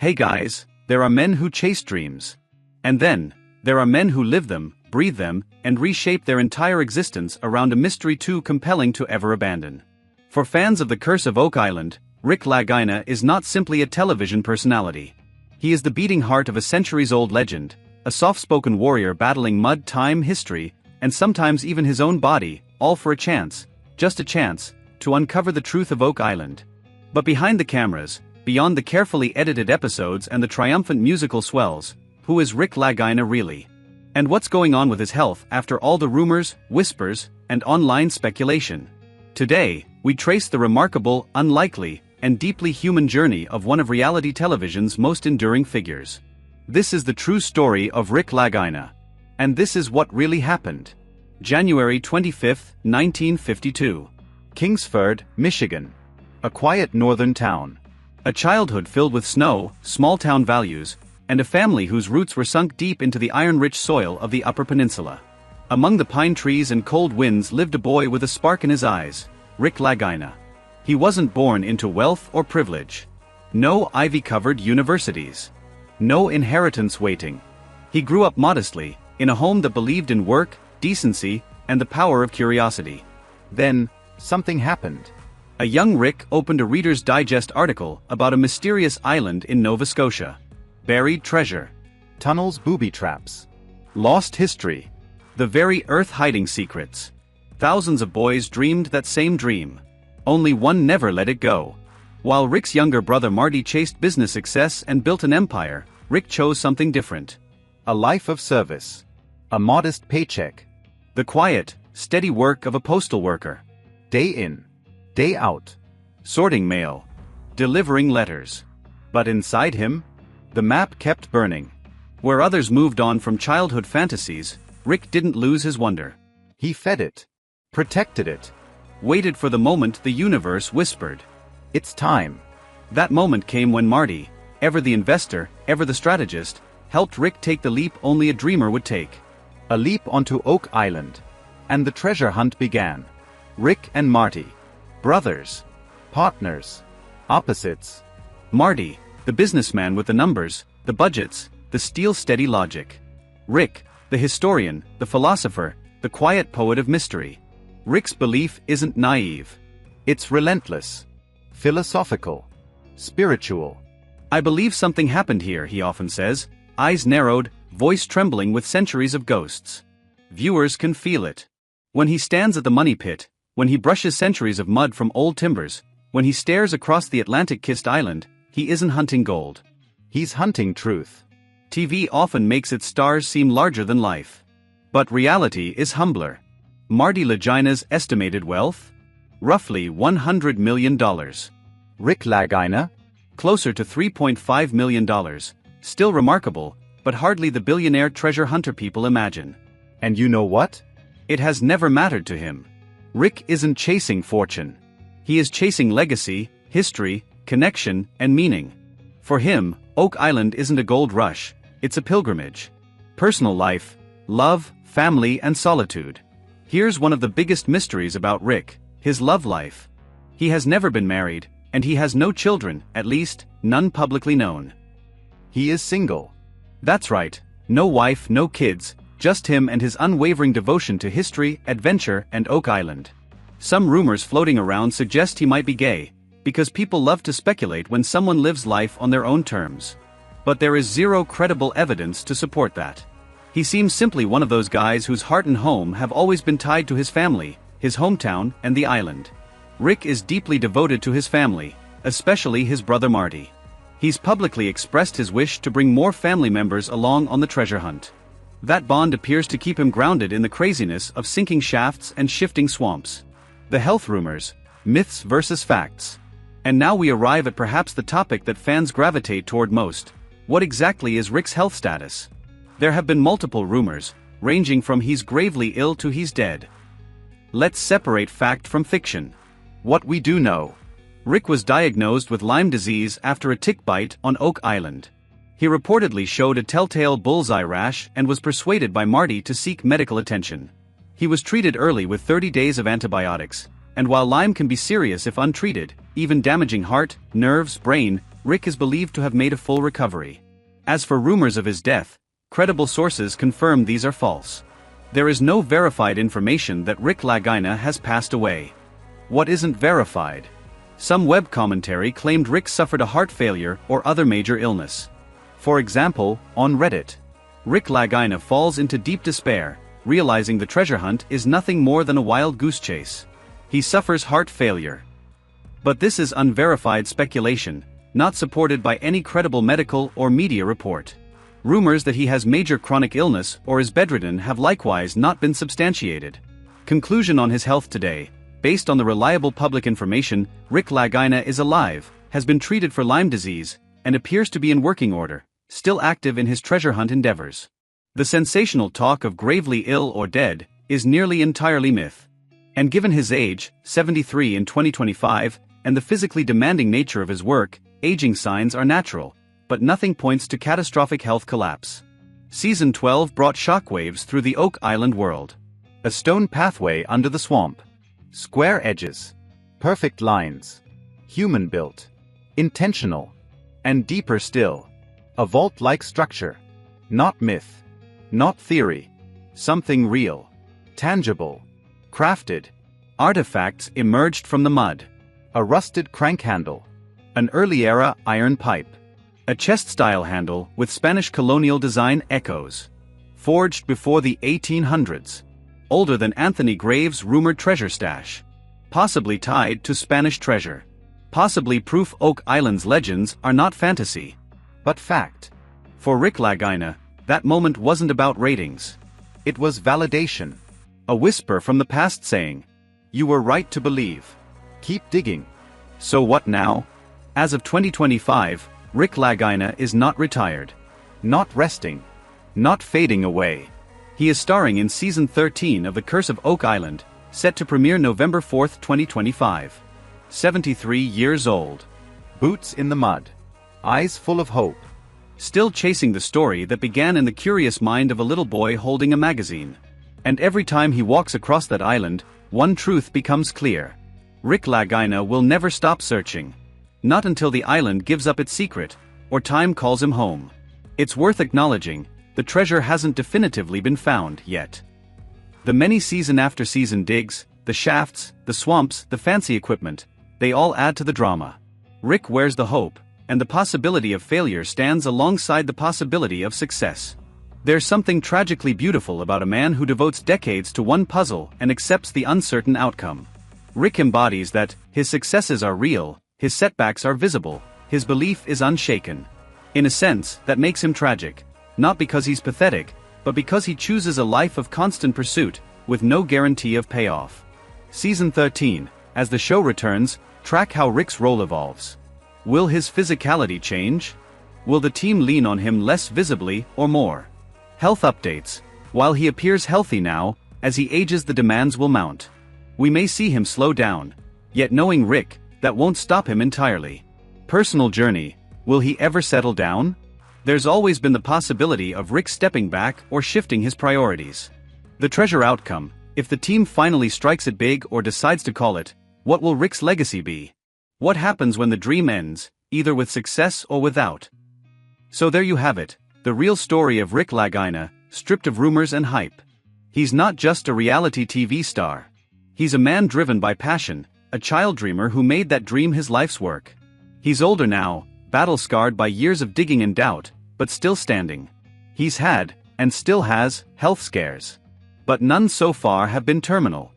Hey guys, there are men who chase dreams. And then, there are men who live them, breathe them, and reshape their entire existence around a mystery too compelling to ever abandon. For fans of The Curse of Oak Island, Rick Lagina is not simply a television personality. He is the beating heart of a centuries-old legend, a soft-spoken warrior battling mud, time, history, and sometimes even his own body, all for a chance, just a chance, to uncover the truth of Oak Island. But behind the cameras, beyond the carefully edited episodes and the triumphant musical swells, who is Rick Lagina really? And what's going on with his health after all the rumors, whispers, and online speculation? Today, we trace the remarkable, unlikely, and deeply human journey of one of reality television's most enduring figures. This is the true story of Rick Lagina. And this is what really happened. January 25, 1952. Kingsford, Michigan. A quiet northern town. A childhood filled with snow, small-town values, and a family whose roots were sunk deep into the iron-rich soil of the Upper Peninsula. Among the pine trees and cold winds lived a boy with a spark in his eyes, Rick Lagina. He wasn't born into wealth or privilege. No ivy-covered universities. No inheritance waiting. He grew up modestly, in a home that believed in work, decency, and the power of curiosity. Then, something happened. A young Rick opened a Reader's Digest article about a mysterious island in Nova Scotia. Buried treasure. Tunnels, booby traps. Lost history. The very earth hiding secrets. Thousands of boys dreamed that same dream. Only one never let it go. While Rick's younger brother Marty chased business success and built an empire, Rick chose something different. A life of service. A modest paycheck. The quiet, steady work of a postal worker. Day in, day out. Sorting mail. Delivering letters. But inside him, the map kept burning. Where others moved on from childhood fantasies, Rick didn't lose his wonder. He fed it. Protected it. Waited for the moment the universe whispered. It's time. That moment came when Marty, ever the investor, ever the strategist, helped Rick take the leap only a dreamer would take. A leap onto Oak Island. And the treasure hunt began. Rick and Marty. Brothers. Partners. Opposites. Marty, the businessman with the numbers, the budgets, the steel-steady logic. Rick, the historian, the philosopher, the quiet poet of mystery. Rick's belief isn't naive. It's relentless. Philosophical. Spiritual. I believe something happened here, he often says, eyes narrowed, voice trembling with centuries of ghosts. Viewers can feel it. When he stands at the money pit, when he brushes centuries of mud from old timbers, when he stares across the Atlantic-kissed island, he isn't hunting gold. He's hunting truth. TV often makes its stars seem larger than life. But reality is humbler. Marty Lagina's estimated wealth? Roughly $100 million. Rick Lagina? Closer to $3.5 million. Still remarkable, but hardly the billionaire treasure hunter people imagine. And you know what? It has never mattered to him. Rick isn't chasing fortune. He is chasing legacy, history, connection, and meaning. For him, Oak Island isn't a gold rush, it's a pilgrimage. Personal life, love, family, and solitude. Here's one of the biggest mysteries about Rick, his love life. He has never been married, and he has no children, at least, none publicly known. He is single. That's right, no wife, no kids, just him and his unwavering devotion to history, adventure, and Oak Island. Some rumors floating around suggest he might be gay, because people love to speculate when someone lives life on their own terms. But there is zero credible evidence to support that. He seems simply one of those guys whose heart and home have always been tied to his family, his hometown, and the island. Rick is deeply devoted to his family, especially his brother Marty. He's publicly expressed his wish to bring more family members along on the treasure hunt. That bond appears to keep him grounded in the craziness of sinking shafts and shifting swamps. The health rumors, myths versus facts. And now we arrive at perhaps the topic that fans gravitate toward most. What exactly is Rick's health status? There have been multiple rumors, ranging from he's gravely ill to he's dead. Let's separate fact from fiction. What we do know. Rick was diagnosed with Lyme disease after a tick bite on Oak Island. He reportedly showed a telltale bullseye rash and was persuaded by Marty to seek medical attention. He was treated early with 30 days of antibiotics, and while Lyme can be serious if untreated, even damaging heart, nerves, brain, Rick is believed to have made a full recovery. As for rumors of his death, credible sources confirm these are false. There is no verified information that Rick Lagina has passed away. What isn't verified? Some web commentary claimed Rick suffered a heart failure or other major illness. For example, on Reddit, Rick Lagina falls into deep despair, realizing the treasure hunt is nothing more than a wild goose chase. He suffers heart failure. But this is unverified speculation, not supported by any credible medical or media report. Rumors that he has major chronic illness or is bedridden have likewise not been substantiated. Conclusion on his health today: based on the reliable public information, Rick Lagina is alive, has been treated for Lyme disease, and appears to be in working order, still active in his treasure hunt endeavors. The sensational talk of gravely ill or dead is nearly entirely myth. And given his age, 73 in 2025, and the physically demanding nature of his work, aging signs are natural, but nothing points to catastrophic health collapse. Season 12 brought shockwaves through the Oak Island world. A stone pathway under the swamp. Square edges. Perfect lines. Human-built. Intentional. And deeper still. A vault-like structure. Not myth. Not theory. Something real. Tangible. Crafted. Artifacts emerged from the mud. A rusted crank handle. An early-era iron pipe. A chest-style handle with Spanish colonial design echoes. Forged before the 1800s. Older than Anthony Graves' rumored treasure stash. Possibly tied to Spanish treasure. Possibly proof Oak Island's legends are not fantasy, but fact. For Rick Lagina, that moment wasn't about ratings. It was validation. A whisper from the past saying, "You were right to believe. Keep digging." So what now? As of 2025, Rick Lagina is not retired. Not resting. Not fading away. He is starring in Season 13 of The Curse of Oak Island, set to premiere November 4, 2025. 73 years old. Boots in the mud. Eyes full of hope. Still chasing the story that began in the curious mind of a little boy holding a magazine. And every time he walks across that island, one truth becomes clear. Rick Lagina will never stop searching. Not until the island gives up its secret, or time calls him home. It's worth acknowledging, the treasure hasn't definitively been found yet. The many season after season digs, the shafts, the swamps, the fancy equipment, they all add to the drama. Rick wears the hope, and the possibility of failure stands alongside the possibility of success. There's something tragically beautiful about a man who devotes decades to one puzzle and accepts the uncertain outcome. Rick embodies that his successes are real, his setbacks are visible, his belief is unshaken. In a sense, that makes him tragic, not because he's pathetic, but because he chooses a life of constant pursuit, with no guarantee of payoff. Season 13, as the show returns, track how Rick's role evolves. Will his physicality change? Will the team lean on him less visibly or more? Health updates. While he appears healthy now, as he ages the demands will mount. We may see him slow down, yet knowing Rick, that won't stop him entirely. Personal journey. Will he ever settle down? There's always been the possibility of Rick stepping back or shifting his priorities. The treasure outcome, if the team finally strikes it big or decides to call it, what will Rick's legacy be? What happens when the dream ends, either with success or without? So there you have it, the real story of Rick Lagina, stripped of rumors and hype. He's not just a reality TV star. He's a man driven by passion, a child dreamer who made that dream his life's work. He's older now, battle-scarred by years of digging and doubt, but still standing. He's had, and still has, health scares. But none so far have been terminal.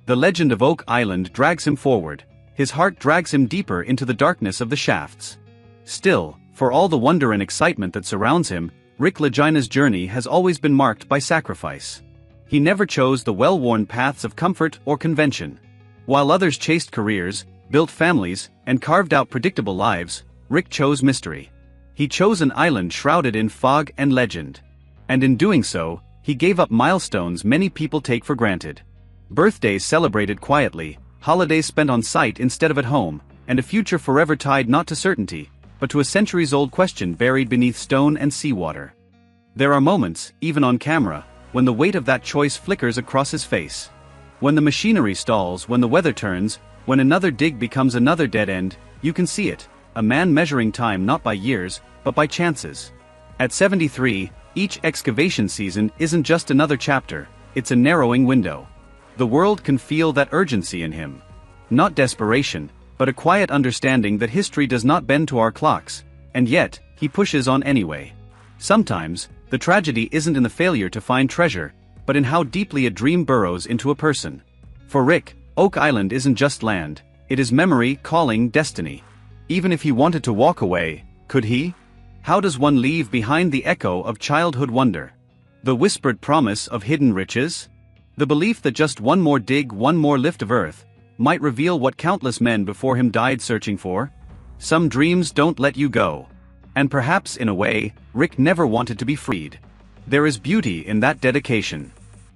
The legend of Oak Island drags him forward, his heart drags him deeper into the darkness of the shafts. Still, for all the wonder and excitement that surrounds him, Rick Lagina's journey has always been marked by sacrifice. He never chose the well-worn paths of comfort or convention. While others chased careers, built families, and carved out predictable lives, Rick chose mystery. He chose an island shrouded in fog and legend. And in doing so, he gave up milestones many people take for granted. Birthdays celebrated quietly, holidays spent on site instead of at home, and a future forever tied not to certainty, but to a centuries-old question buried beneath stone and seawater. There are moments, even on camera, when the weight of that choice flickers across his face. When the machinery stalls, when the weather turns, when another dig becomes another dead end, you can see it, a man measuring time not by years, but by chances. At 73, each excavation season isn't just another chapter, it's a narrowing window. The world can feel that urgency in him. Not desperation, but a quiet understanding that history does not bend to our clocks, and yet, he pushes on anyway. Sometimes, the tragedy isn't in the failure to find treasure, but in how deeply a dream burrows into a person. For Rick, Oak Island isn't just land, it is memory, calling, destiny. Even if he wanted to walk away, could he? How does one leave behind the echo of childhood wonder? The whispered promise of hidden riches? The belief that just one more dig, one more lift of earth, might reveal what countless men before him died searching for? Some dreams don't let you go. And perhaps in a way, Rick never wanted to be freed. There is beauty in that dedication.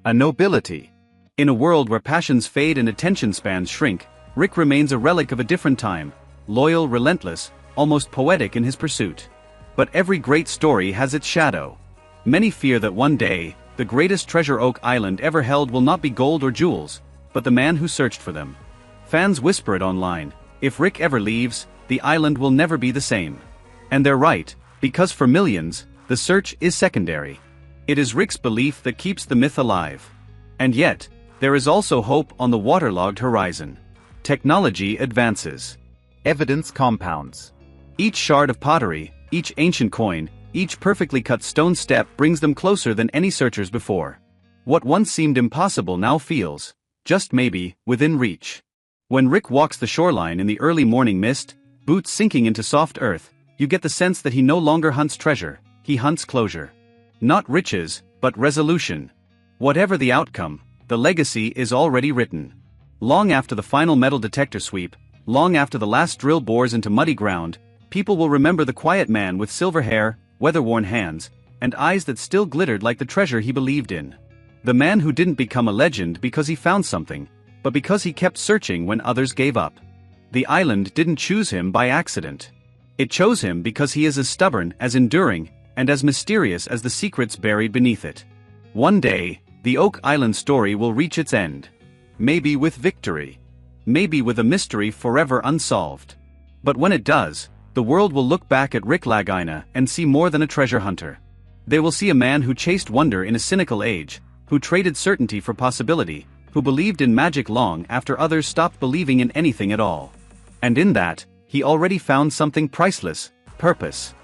A nobility. In a world where passions fade and attention spans shrink, Rick remains a relic of a different time, loyal, relentless, almost poetic in his pursuit. But every great story has its shadow. Many fear that one day, the greatest treasure Oak Island ever held will not be gold or jewels, but the man who searched for them. Fans whisper it online, if Rick ever leaves, the island will never be the same. And they're right, because for millions, the search is secondary. It is Rick's belief that keeps the myth alive. And yet, there is also hope on the waterlogged horizon. Technology advances. Evidence compounds. Each shard of pottery, each ancient coin, each perfectly cut stone step brings them closer than any searchers before. What once seemed impossible now feels, just maybe, within reach. When Rick walks the shoreline in the early morning mist, boots sinking into soft earth, you get the sense that he no longer hunts treasure, he hunts closure. Not riches, but resolution. Whatever the outcome, the legacy is already written. Long after the final metal detector sweep, long after the last drill bores into muddy ground, people will remember the quiet man with silver hair, weather-worn hands, and eyes that still glittered like the treasure he believed in. The man who didn't become a legend because he found something, but because he kept searching when others gave up. The island didn't choose him by accident. It chose him because he is as stubborn, as enduring, and as mysterious as the secrets buried beneath it. One day, the Oak Island story will reach its end. Maybe with victory. Maybe with a mystery forever unsolved. But when it does, the world will look back at Rick Lagina and see more than a treasure hunter. They will see a man who chased wonder in a cynical age, who traded certainty for possibility, who believed in magic long after others stopped believing in anything at all. And in that, he already found something priceless: purpose.